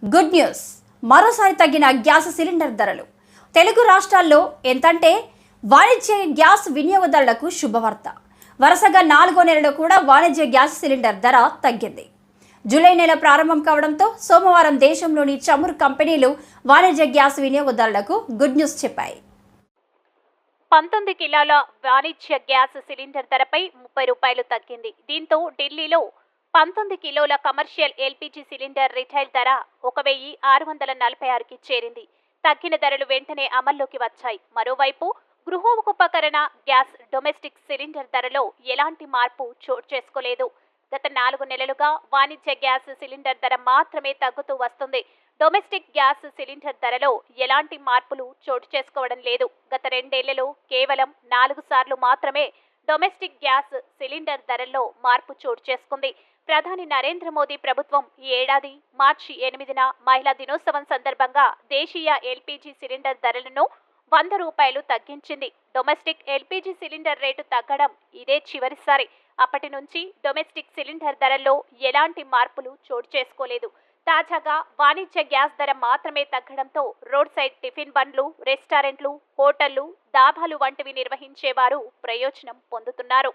Good news, మరోసారి తగ్గిన gas cylinder ధరలు. తెలుగు రాష్ట్రాల్లో ఎంతంటే వాణిజ్య గ్యాస్ వినియోగదారులకు శుభవార్త. వరుసగా 4వ నెలలో కూడా వాణిజ్య గ్యాస్ సిలిండర్ ధర తగ్గింది. జూలై నెల ప్రారంభం కావడంతో సోమవారం దేశంలోని చమురు కంపెనీలు వాణిజ్య గ్యాస్ వినియోగదారులకు గుడ్ న్యూస్ చెప్పాయి. 19 కిలోల వాణిజ్య గ్యాస్ సిలిండర్ ధరపై 30 రూపాయలు తగ్గింది. దీంతో ఢిల్లీలో 19 కిలోల కమర్షియల్ ఎల్పీజీ సిలిండర్ రిటైల్ ధర 1646కి చేరింది. తగ్గిన ధరలు వెంటనే అమల్లోకి వచ్చాయి. మరోవైపు గృహోపకరణ గ్యాస్ డొమెస్టిక్ సిలిండర్ ధరలో ఎలాంటి మార్పు చోటు చేసుకోలేదు. గత 4 నెలలుగా వాణిజ్య గ్యాస్ సిలిండర్ ధర మాత్రమే తగ్గుతూ వస్తుంది. డొమెస్టిక్ గ్యాస్ సిలిండర్ ధరలో ఎలాంటి మార్పులు చోటు చేసుకోవడం లేదు. గత 2 ఏళ్లలో కేవలం 4 సార్లు మాత్రమే డొమెస్టిక్ గ్యాస్ సిలిండర్ ధరల్లో మార్పు చోటు చేసుకుంది. ప్రధాని నరేంద్ర మోదీ ప్రభుత్వం ఈ ఏడాది మార్చి 8న మహిళా దినోత్సవం సందర్భంగా దేశీయ ఎల్పీజీ సిలిండర్ ధరలను 100 రూపాయలు తగ్గించింది. డొమెస్టిక్ ఎల్పీజీ సిలిండర్ రేటు తగ్గడం ఇదే చివరిసారి. అప్పటి నుంచి డొమెస్టిక్ సిలిండర్ ధరల్లో ఎలాంటి మార్పులు చోటు చేసుకోలేదు. తాజాగా వాణిజ్య గ్యాస్ ధర మాత్రమే తగ్గడంతో రోడ్ సైడ్ టిఫిన్ బండ్లు, రెస్టారెంట్లు, హోటళ్లు, డాబాలు వంటివి నిర్వహించేవారు ప్రయోజనం పొందుతున్నారు.